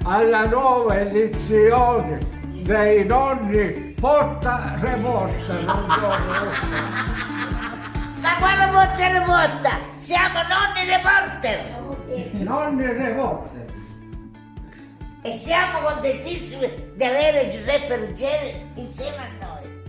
alla nuova edizione dei nonni Porta Reporta. Ma quale botta reporta? Siamo nonni reporter! Nonni Reporter. E siamo contentissimi di avere Giuseppe Ruggeri insieme a noi.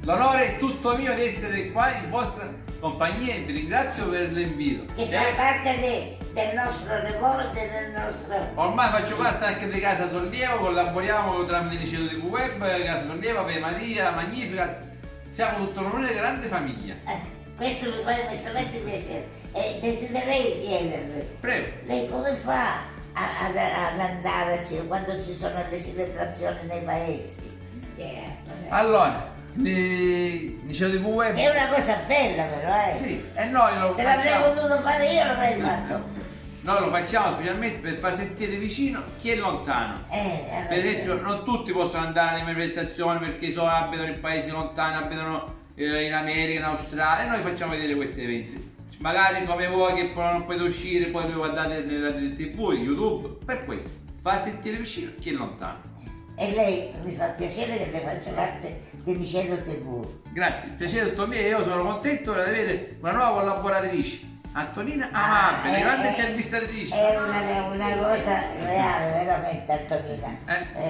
L'onore è tutto mio di essere qua in vostra compagnia e vi ringrazio per l'invito. Che fa parte del nostro nipote, del nostro... Ormai faccio parte anche di Casa Sollievo, collaboriamo tramite il liceo di Web, Casa Sollievo, Ave Maria, Magnificat. Siamo tutta una grande famiglia. Questo mi fa immensamente piacere. E desidererei chiederle, Prego. lei come fa ad andare quando ci sono le celebrazioni nei paesi? Allora, il liceo di Web. È una cosa bella però, Sì, e noi lo Se l'avrei facciamo. potuto fare io l'avrei fatto. Noi lo facciamo specialmente per far sentire vicino chi è lontano. Per esempio, non tutti possono andare alle manifestazioni perché abitano in paesi lontani, abitano in America, in Australia, e noi facciamo vedere questi eventi. Magari come voi che non potete uscire, poi vi guardate nella TV, YouTube, per questo, far sentire vicino chi è lontano. E lei mi fa piacere che le faccia parte del liceo TV. Grazie, il piacere è tutto mio e io sono contento di avere una nuova collaboratrice, Antonina Amabile, grande intervistatrice. È una cosa reale, veramente, Antonina,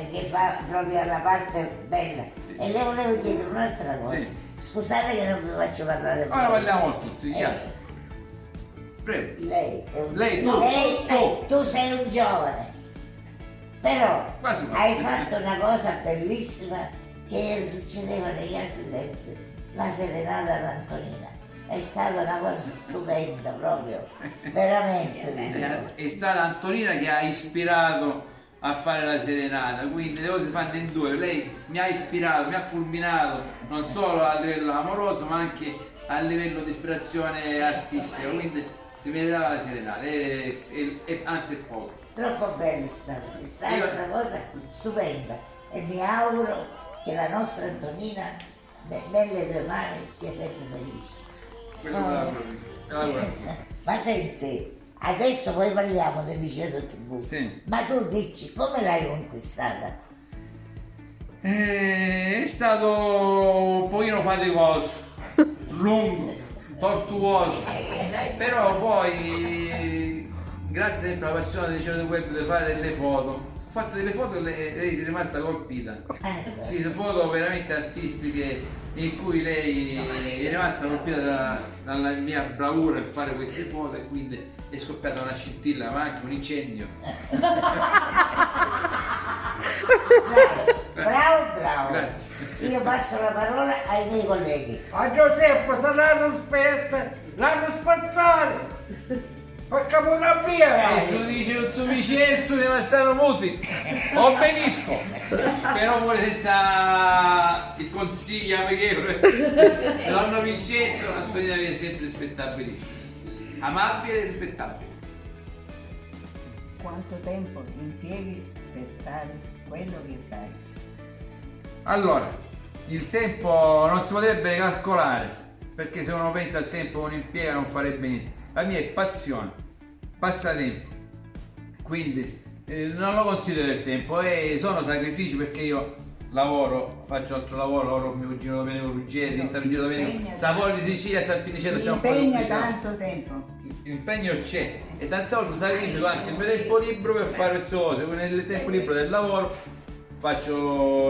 che fa proprio la parte bella. Sì. E le volevo chiedere un'altra cosa. Sì. Scusate che non vi faccio parlare più. Ora parliamo tutti, Prego. Lei è un... Lei, tu, tu sei un giovane, però Quasi un- hai fatto una cosa bellissima che succedeva negli altri tempi, la serenata ad Antonina. È stata una cosa stupenda proprio, veramente. È stata Antonina che ha ispirato a fare la serenata, quindi le cose si fanno in due. Lei mi ha ispirato, mi ha fulminato non solo a livello amoroso ma anche a livello di ispirazione artistica, quindi si meritava la serenata e anzi è poco. Troppo bella è stata una cosa stupenda e mi auguro che la nostra Antonina nelle tue mani sia sempre felice. Quello che l'auguro. Ma senti, adesso poi parliamo del liceo TV. Sì. Ma tu dici come l'hai conquistata? È stato un pochino faticoso, lungo, tortuoso, però poi grazie sempre alla passione del liceo del web di fare delle foto. Ho fatto delle foto e lei si è rimasta colpita. Sì, foto veramente artistiche in cui lei è rimasta colpita dalla mia bravura nel fare queste foto e quindi è scoppiata una scintilla ma anche un incendio. Bravo. Grazie. Io passo la parola ai miei colleghi. A Giuseppe se la rispettare. Perché pure mia. E se dice un suo Vincenzo deve stare muti, obbedisco, però pure senza il consiglio amichevole. Nonno Vincenzo, Antonina viene sempre rispettabilissima, amabile e rispettabile. Quanto tempo impieghi per fare quello che fai? Allora, il tempo non si potrebbe calcolare, perché se uno pensa al tempo che uno impiega non farebbe niente. La mia è passione, passatempo, quindi non lo considero il tempo e sono sacrifici perché io lavoro, faccio altro lavoro con mio cugino Domenico Ruggeri, Intergiro Domenico, Sapore di Sicilia, San Piniceto, c'è un po' di Impegna pubblicità. tanto tempo. L'impegno c'è e tante volte sacrifico anche il mio tempo libero per fare queste cose, nel tempo libero del lavoro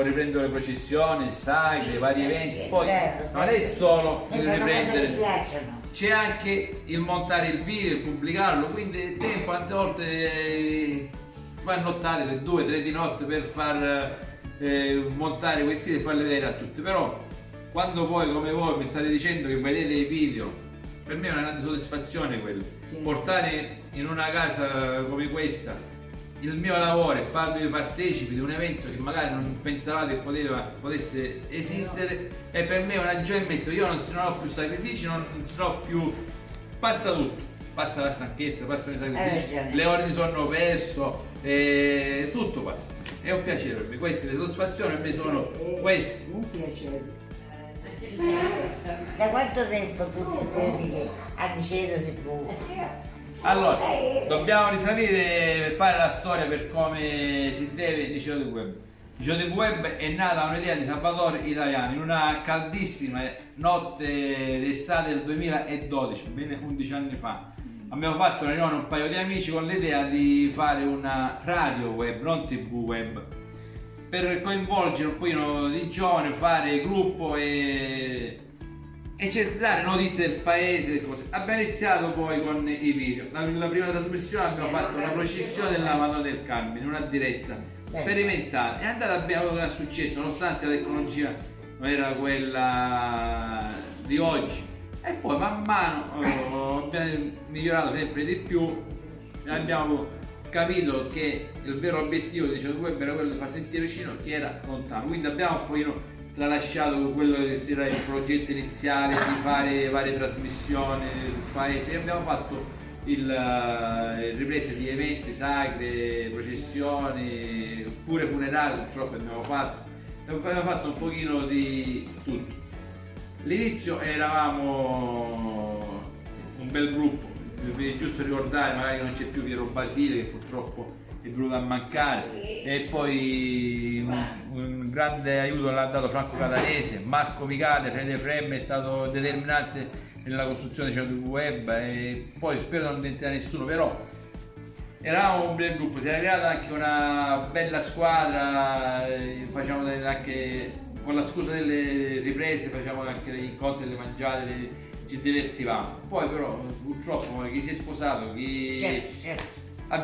riprendo le processioni, sagre, vari eventi, poi non è solo il Sono cose che riprendere. piacciono. C'è anche il montare il video, il pubblicarlo, quindi il tempo tante volte si fa nottare le 2-3 di notte per far montare questi video e farli vedere a tutti, però quando poi come voi mi state dicendo che vedete i video, per me è una grande soddisfazione quello, Sì. portare in una casa come questa il mio lavoro e farvi partecipi di un evento che magari non pensavate che potesse esistere, e per me è una gioia immensa. Io non ho più sacrifici, non ho più, passa tutto, passa la stanchezza, passano i sacrifici, le ore di sonno perso, tutto passa, è un piacere per me, queste le soddisfazioni per me sono queste. Un piacere. Da quanto tempo tu ti dedichi al liceo TV? Allora, dobbiamo risalire per fare la storia per come si deve il liceo del web. Il liceo del web è nata un'idea di Salvatore Italiano in una caldissima notte d'estate del 2012, bene 11 anni fa. Abbiamo fatto una riunione un paio di amici con l'idea di fare una radio web, non TV web, per coinvolgere un pochino di giovani, fare gruppo e dare notizie del paese e cose. Abbiamo iniziato poi con i video. La prima trasmissione abbiamo fatto una processione della Madonna del Carmine, una diretta sperimentale. È andata bene, quello che è successo, nonostante la tecnologia non era quella di oggi. E poi man mano abbiamo migliorato sempre di più e abbiamo capito che il vero obiettivo del liceo del web era quello di far sentire vicino chi era lontano. Quindi abbiamo un pochino tralasciato quello che era il progetto iniziale di fare varie trasmissioni del paese e abbiamo fatto riprese di eventi sacri, processioni, pure funerali, purtroppo abbiamo fatto un pochino di tutto. All'inizio eravamo un bel gruppo, è giusto ricordare, magari non c'è più Piero Basile che purtroppo è venuto a mancare, e poi un grande aiuto l'ha dato Franco Catanese, Marco Micale, René Fremme è stato determinante nella costruzione del web e poi spero non dimenticare nessuno, però eravamo un bel gruppo, si era creata anche una bella squadra, facciamo anche con la scusa delle riprese, facciamo anche degli incontri, delle mangiate, ci divertivamo. Poi però purtroppo chi si è sposato, chi...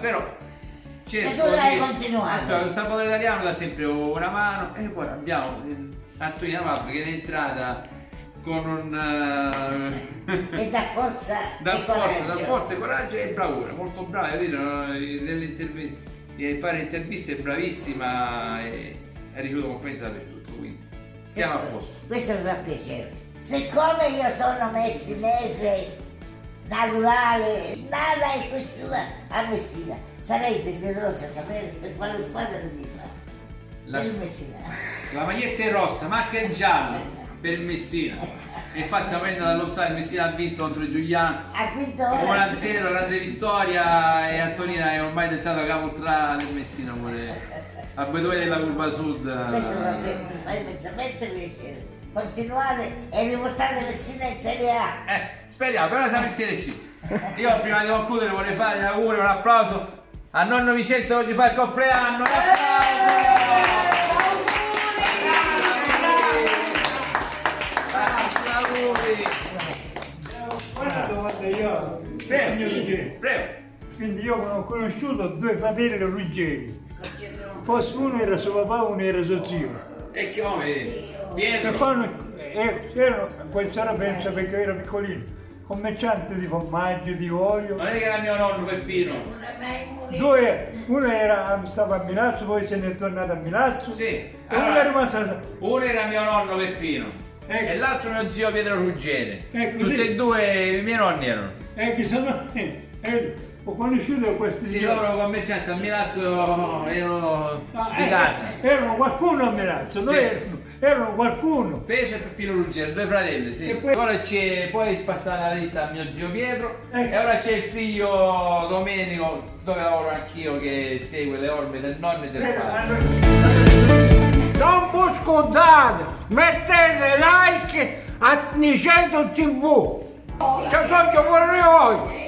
però certo, e tu hai continuato. Salvatore Italiano dà sempre una mano e poi abbiamo Antonina Mappa che è entrata con un e dà forza e coraggio e bravura, molto brava, di fare interviste è bravissima e ha ricevuto complimenti dappertutto, quindi siamo a posto. Questo mi fa piacere. Siccome io sono messinese naturale, nata e cresciuta a Messina, sarei desiderosa di sapere per quale squadra di fare. Per Messina. La maglietta è rossa, ma anche il giallo per il Messina. E infatti avendo dallo stadio il Messina ha vinto contro il Giuliano. Ha vinto 1-0, grande vittoria e Antonina è ormai diventata capoltrà del Messina pure. A Bedove della curva sud. Questo mi fa immensamente piacere. Continuate e riportate Messina in Serie A. Speriamo, però siamo in Serie C. Io prima di concludere vorrei fare gli auguri, un applauso a nonno Vincenzo che oggi fa il compleanno. Un Una domanda io. Prego. Quindi io ho conosciuto due fratelli ruggeri. Forse uno era suo papà, uno era suo zio. E che come? E Pietro. erano, questo era penso perché era piccolino, commerciante di formaggio, di olio. Non è che era mio nonno Peppino. Uno stava a Milazzo, poi se n'è tornato a Milazzo. Sì. E Allora, uno è rimasto. uno era mio nonno Peppino. Ecco. E l'altro mio zio Pietro Ruggeri. Ecco, Tutti sì. e due i miei nonni erano. Che sono. Ho conosciuto questi Sì, due. loro commercianti a Milazzo erano di Ecco, casa. erano qualcuno a Milazzo, Sì. noi erano qualcuno. Fece e Peppino Ruggeri, due fratelli, sì. E poi- Ora c'è, poi è passata la ditta a mio zio Pietro Ecco. e ora c'è il figlio Domenico, dove lavoro anch'io, che segue le orme del nonno e del padre. Non vi scordate, mettete like a Niceto TV. Ci sono pure io.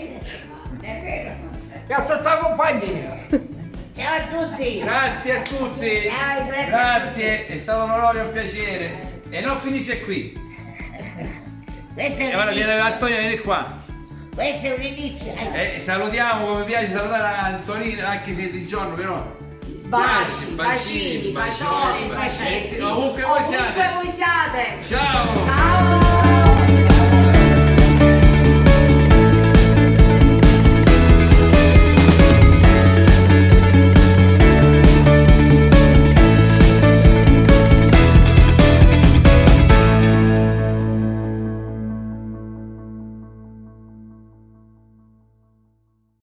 E a tutta la compagnia. Ciao a tutti! Grazie a tutti. Ciao, grazie. Grazie, è stato un onore e un piacere. E non finisce qui. Questo è E ora un viene inizio. Antonio, vieni qua. Questo è un inizio. E salutiamo, come piace salutare Antonino, anche se è di giorno, però. Baci, bacini, bacioni, bacetti, ovunque voi siate. Ovunque voi siate. Ciao. Ciao.